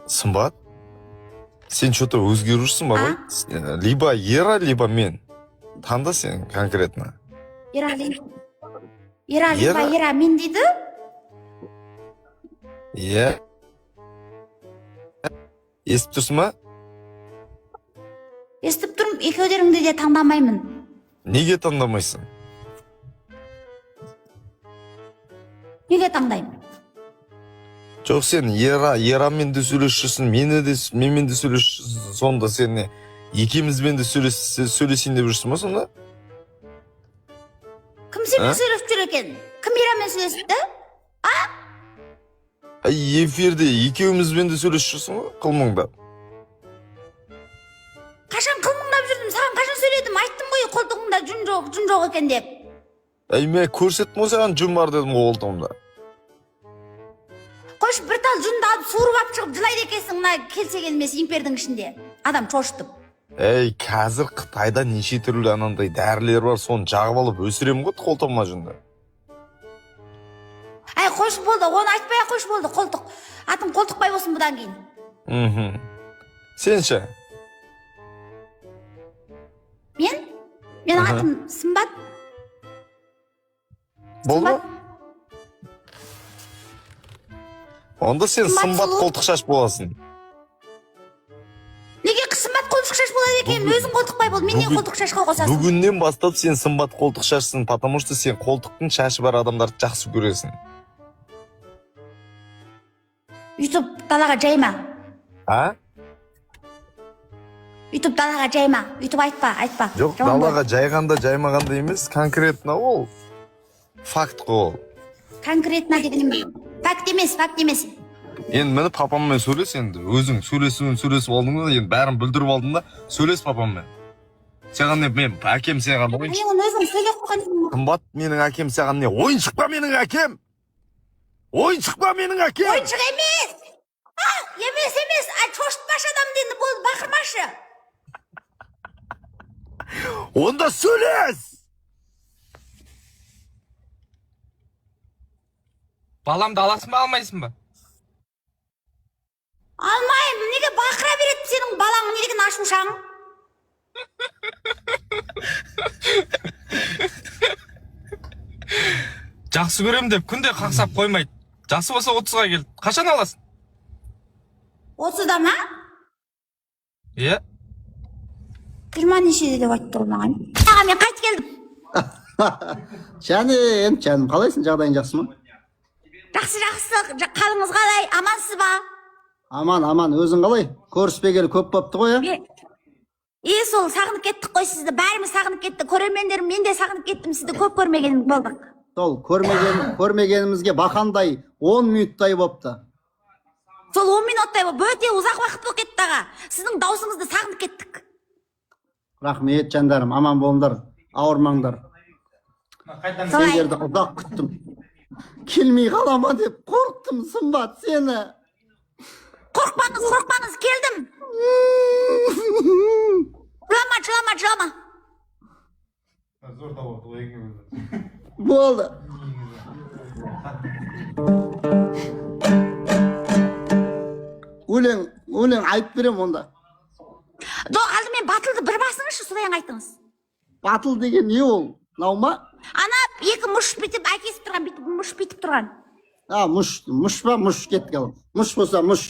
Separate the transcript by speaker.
Speaker 1: Сымбат, сен что-то өзгерушсің ба? Либо Ера, либо мен. Таңда сен конкретно.
Speaker 2: Ера, либо Ера мен дейді?
Speaker 1: Иә. Естіп тұрсың ба?
Speaker 2: Естіп тұрмын, екеулеріңді де таңдамаймын.
Speaker 1: Неге таңдамайсың?
Speaker 2: Неге таңдаймын?
Speaker 1: Жоқ, сен Ерамен де сөйлесіп жүрсің, менімен де сөйлесіп жүрсің. Сонда сен екеумізбен де сөйлесейін деп жүрсің ба сонда?
Speaker 2: Кім сенімен сөйлесіп жүр екен? Кім Ерамен сөйлесіпті?
Speaker 1: Эфирде екеумізбен де сөйлесіп жүрсің ғой, қылмыңдап.
Speaker 2: Қашан қылмыңдап жүрдім? Саған қашан сөйледім? Айттым ғой, қолтығыңда жүн жоқ екен деп.
Speaker 1: Мен көрсеттім ғой саған, жүн бар дедім ғой қолтығымда.
Speaker 2: Қош, бір тал жүнді алып суырып алып шығып жылайды екенсің, мына келсе келмес импердің ішінде. Адам шошытып.
Speaker 1: Қазір Қытайда неше түрлі анандай дәрілер бар, соны жағып алып өсірем ғой қолтығыма жүнді.
Speaker 2: Қош болды, оны айтпай-ақ қош болды, қолтық. Атым қолтықбай болсын бұдан кейін.
Speaker 1: Сен ше?
Speaker 2: Мен атым Сымбат.
Speaker 1: Болды ма? Онда сен Сымбат қолтық шаш боласың.
Speaker 2: Неге Сымбат қолтық шаш болады екен? Өзің қолтықбай бол, мен не қолтық шашқа қосасың?
Speaker 1: Бүгіннен бастап сен Сымбат қолтық шашсың, потому что сен қолтықтың шашы бар адамдарды жақсы көресің.
Speaker 2: Ютуб далаға жайма. Ютуб далаға жайма. Ютуб айтпа.
Speaker 1: Жоқ, далаға жайғанда жаймағанда емес, конкретно ол. Факт қой ол.
Speaker 2: Конкретно дегенім факт емес.
Speaker 1: Енді мені папаммен сөйлес енді. Өзің сөйлесіп алдың да, енді бәрін білдіріп алдың да, сөйлес папаммен. Саған не, мен әкем саған ойыншық.
Speaker 2: Мен оны өзім сөйлеп қойған.
Speaker 1: Қымбат, менің әкем саған не? Ойыншық па менің әкем? Ойыншық па менің әкем?
Speaker 2: Ойыншық емес. Емес. Шошытпашы адам дейді, болды, бақырмашы.
Speaker 1: Онда сөйлес!
Speaker 3: Баламды аласың ба, алмайсың ба?
Speaker 2: Алмайым, неге бақыра береді сенің балаң, недеген ашушаң?
Speaker 3: Жақсы көрем деп күнде қақсап қоймайды. Жасы болса 30-ға келді. Қашан аласың?
Speaker 2: 30-да ма?
Speaker 3: Иә.
Speaker 2: 20 нешеде деп айтты ол маған. Мен қайт келдім.
Speaker 4: Жаным, қалайсың, жағдайың жақсы ма?
Speaker 2: Жақсы, қалыңыз қалай, амансыз ба?
Speaker 4: Аман, өзің қалай? Көріспегелі көп бопты ғой,
Speaker 2: Сол сағынып кеттік қой сізді, бәріміз сағынып кетті, көрермендерім, мен де сағынып кеттім, сізді көп көрмеген болдық.
Speaker 4: Сол, көрмегенімізге бақандай 10 минуттай бопты.
Speaker 2: Сол 10 минуттай боп, өте ұзақ уақыт болып кетті аға. Сіздің даусыңызды сағынып кеттік.
Speaker 4: Рахмет жандарым, аман болыңдар, ауырмаңдар. Сендерді ұзақ күттім. Келмей қалама деп қорқтым, Сымбат, сені.
Speaker 2: Қорқпаңыз, келдім. Жылама.
Speaker 4: Болды. Өлең айтып берем онда.
Speaker 2: Алдымен батылды бір басыңызшы, содан айтыңыз.
Speaker 4: Батыл деген не ол? Нау ма?
Speaker 2: Ана екі мұш бітіп, әкесіп тұрған, мұш бітіп тұрған.
Speaker 4: Мұш па, мұш кетті қалым. Мұш болса, мұш.